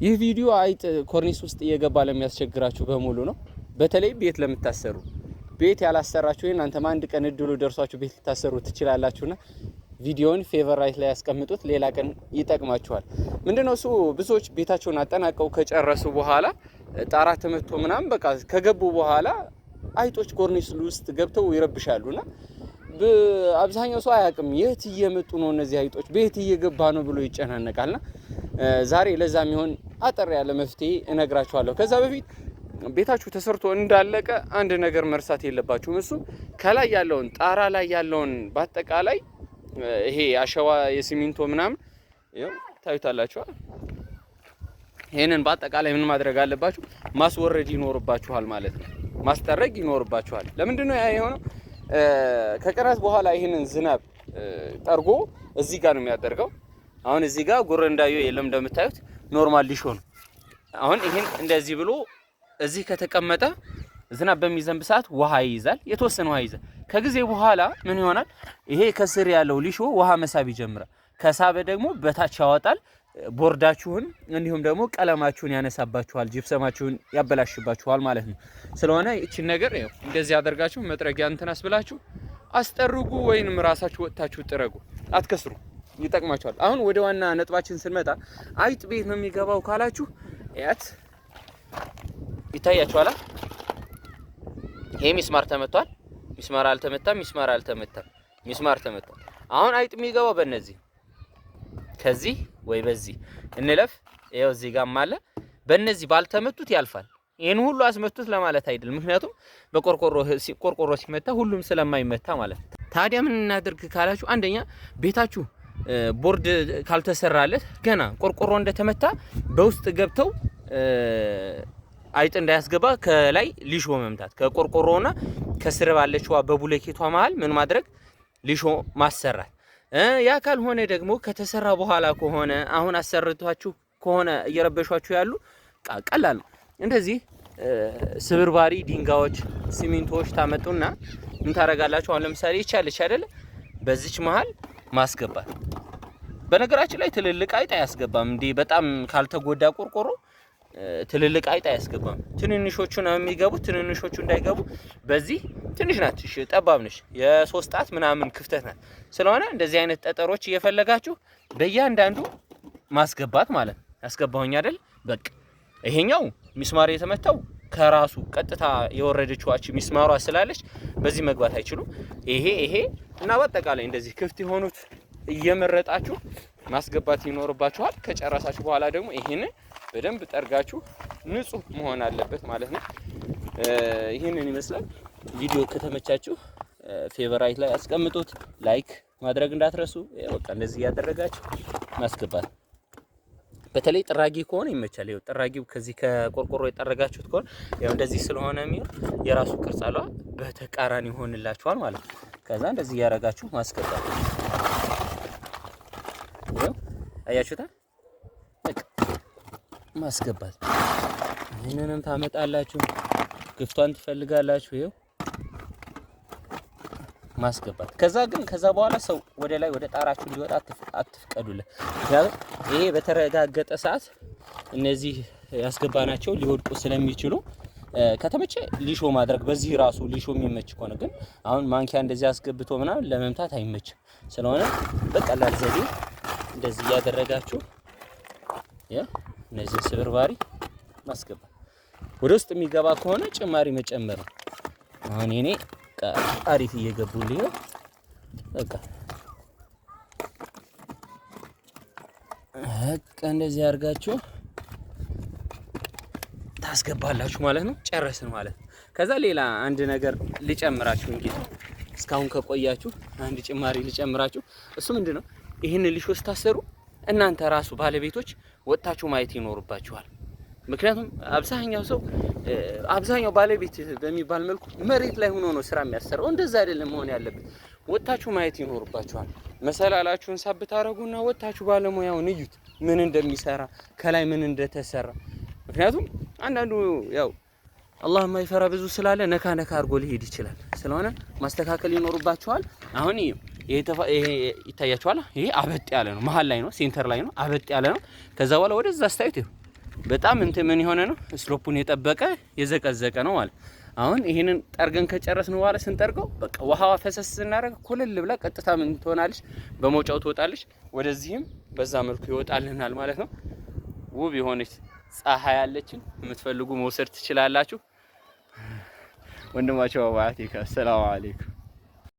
ይህ ቪዲዮ አይጥ ኮርኒስ ውስጥ እየገባ ለሚያስቸግራችሁ በሙሉ ነው። በተለይ ቤት ለምታሰሩ ቤት ያላሰራችሁ እናንተም አንድ ቀን እድሉ ደርሷችሁ ቤት ልታሰሩ ትችላላችሁና ቪዲዮውን ፌቨራይት ላይ ያስቀምጡት። ሌላ ቀን ይጠቅማችኋል። ምንድነው እሱ ብዙዎች ቤታቸውን አጠናቀው ከጨረሱ በኋላ ጣራ ተመቶ ምናምን በቃ ከገቡ በኋላ አይጦች ኮርኒስ ውስጥ ገብተው ይረብሻሉና አብዛኛው ሰው አያውቅም የት እየመጡ ነው እነዚህ አይጦች ቤት እየገባ ነው ብሎ ይጨናነቃልና ዛሬ ለዛ የሚሆን አጠር ያለ መፍትሄ እነግራችኋለሁ። ከዛ በፊት ቤታችሁ ተሰርቶ እንዳለቀ አንድ ነገር መርሳት የለባችሁም። እሱ ከላይ ያለውን ጣራ ላይ ያለውን በአጠቃላይ ይሄ አሸዋ የሲሚንቶ ምናምን ይሄው ታዩታላችሁ። ይሄንን በአጠቃላይ ምን ማድረግ አለባችሁ? ማስወረድ ይኖርባችኋል ማለት ነው። ማስጠረግ ይኖርባችኋል። ለምንድን ነው ያ የሆነው? ከቀናት በኋላ ይሄንን ዝናብ ጠርጎ እዚህ ጋር ነው የሚያደርገው። አሁን እዚህ ጋር ጉረንዳዩ የለም እንደምታዩት ኖርማል ሊሾ ነው። አሁን ይሄን እንደዚህ ብሎ እዚህ ከተቀመጠ ዝናብ በሚዘንብ ሰዓት ውሃ ይይዛል፣ የተወሰነ ውሃ ይይዛል። ከጊዜ በኋላ ምን ይሆናል? ይሄ ከስር ያለው ሊሾ ውሃ መሳብ ይጀምራል። ከሳበ ደግሞ በታች ያወጣል። ቦርዳችሁን እንዲሁም ደግሞ ቀለማችሁን ያነሳባችኋል፣ ጂፕሰማችሁን ያበላሽባችኋል ማለት ነው። ስለሆነ እቺ ነገር ነው እንደዚህ አደርጋችሁ መጥረጊያ እንትን አስብላችሁ አስጠርጉ፣ ወይንም ራሳችሁ ወጣችሁ ጥረጉ፣ አትከስሩ፣ ይጠቅማችኋል። አሁን ወደ ዋና ነጥባችን ስንመጣ አይጥ ቤት ነው የሚገባው ካላችሁ ያት ይታያችኋል። ይሄ ሚስማር ተመቷል፣ ሚስማር አልተመታም፣ ሚስማር አልተመታም፣ ሚስማር ተመቷል። አሁን አይጥ የሚገባው በእነዚህ ከዚህ ወይ በዚህ እንለፍ። ይሄው እዚህ ጋር አለ። በእነዚህ ባልተመቱት ያልፋል። ይሄን ሁሉ አስመቱት ለማለት አይደለም፣ ምክንያቱም በቆርቆሮ ሲመታ ሁሉም ስለማይመታ ማለት ነው። ታዲያ ምን እናድርግ ካላችሁ አንደኛ ቤታችሁ ቦርድ ካልተሰራለት ገና ቆርቆሮ እንደተመታ በውስጥ ገብተው አይጥ እንዳያስገባ ከላይ ሊሾ መምታት፣ ከቆርቆሮና ከስር ባለችዋ በቡለኬቷ መሃል ምን ማድረግ ሊሾ ማሰራት። ያ ካልሆነ ደግሞ ከተሰራ በኋላ ከሆነ አሁን አሰርቷችሁ ከሆነ እየረበሿችሁ ያሉ ቀላል ነው። እንደዚህ ስብርባሪ ድንጋዮች፣ ሲሚንቶዎች ታመጡና ምን ታረጋላችሁ? አሁን ለምሳሌ ይቻለች አይደለ? በዚች መሃል ማስገባት። በነገራችን ላይ ትልልቅ አይጥ አያስገባም። እንዴ በጣም ካልተጎዳ ቆርቆሮ ትልልቅ አይጥ አያስገባም። ትንንሾቹ ነው የሚገቡት። ትንንሾቹ እንዳይገቡ በዚህ ትንሽ ናት፣ እሺ ጠባብ ነች፣ የ3 ጣት ምናምን ክፍተት ናት። ስለሆነ እንደዚህ አይነት ጠጠሮች እየፈለጋችሁ በእያንዳንዱ ማስገባት ማለት ነው። ያስገባሁኝ አይደል? በቃ ይሄኛው ሚስማር የተመታው ከራሱ ቀጥታ የወረደችው ሚስማሯ ስላለች በዚህ መግባት አይችሉም። ይሄ እና በአጠቃላይ እንደዚህ ክፍት የሆኑት እየመረጣችሁ ማስገባት ይኖርባችኋል። ከጨረሳችሁ በኋላ ደግሞ ይሄንን በደንብ ጠርጋችሁ ንጹህ መሆን አለበት ማለት ነው። ይሄንን ይመስላል። ቪዲዮ ከተመቻችሁ ፌቨራይት ላይ አስቀምጡት፣ ላይክ ማድረግ እንዳትረሱ። በቃ እንደዚህ ያደረጋችሁ ማስገባት። በተለይ ጥራጊ ከሆነ ይመቻል። ይኸው ጥራጊው ከዚህ ከቆርቆሮ የጠረጋችሁት ከሆነ ያው እንደዚህ ስለሆነ የሚሆን የራሱ ቅርጽ አለው፣ በተቃራኒ ይሆንላችኋል ማለት ነው። ከዛ እንደዚህ ያረጋችሁ ማስገባት። ይኸው አያችሁታ ማስገባት። ይሄንንም ታመጣላችሁ፣ ግፍቷን ትፈልጋላችሁ። ይኸው ማስገባት። ከዛ በኋላ ሰው ወደ ላይ ወደ ጣራችሁ እንዲወጣ አትፍቀዱለት። ይሄ በተረጋገጠ ሰዓት እነዚህ ያስገባናቸው ሊወድቁ ስለሚችሉ ከተመቸ ሊሾ ማድረግ በዚህ ራሱ ሊሾ የሚመች ከሆነ ግን አሁን ማንኪያ እንደዚህ አስገብቶ ምናምን ለመምታት አይመችም። ስለሆነ በቀላል ዘዴ እንደዚህ ያደረጋችሁ እነዚህ ስብርባሪ ማስገባት። ወደ ውስጥ የሚገባ ከሆነ ጭማሪ መጨመር ነው። አሁን እኔ አሪፍ እየገቡልኝ ነው። በቃ እንደዚህ አድርጋችሁ ታስገባላችሁ ማለት ነው። ጨረስን ማለት ነው። ከዛ ሌላ አንድ ነገር ልጨምራችሁ። እንግዲህ እስካሁን ከቆያችሁ አንድ ጭማሪ ልጨምራችሁ። እሱ ምንድነው? ይሄን ሊሾ ስታሰሩ እናንተ ራሱ ባለቤቶች ወጣችሁ ማየት ይኖርባችኋል። ምክንያቱም አብዛኛው ባለቤት በሚባል መልኩ መሬት ላይ ሆኖ ነው ስራ የሚያሰራው። እንደዛ አይደለም መሆን ያለበት። ወጣችሁ ማየት ይኖርባችኋል። መሰላላችሁን ሳብት አረጉና ወጣችሁ ባለሙያውን እዩት፣ ምን እንደሚሰራ ከላይ ምን እንደተሰራ። ምክንያቱም አንዳንዱ ያው አላህ የማይፈራ ብዙ ስላለ ነካ አድርጎ ሊሄድ ይችላል። ስለሆነ ማስተካከል ይኖርባችኋል። አሁን ይሄ ይታያችኋል። ይሄ አበጥ ያለ ነው፣ መሃል ላይ ነው፣ ሴንተር ላይ ነው፣ አበጥ ያለ ነው። ከዛ በኋላ ወደዛ አስተያየት በጣም እንትን ምን የሆነ ነው ስሎፑን የጠበቀ የዘቀዘቀ ነው ማለት። አሁን ይሄንን ጠርገን ከጨረስን በኋላ ስንጠርገው በቃ ውሃዋ ፈሰስ ስናደርግ ኩልል ብላ ቀጥታ ምን ትሆናለች በመውጫው ትወጣለች። ወደዚህም በዛ መልኩ ይወጣልናል ማለት ነው። ውብ የሆነች ፀሐይ ያለችን የምትፈልጉ መውሰድ ትችላላችሁ። ወንድማቸው አባቴ ሰላም አለይኩም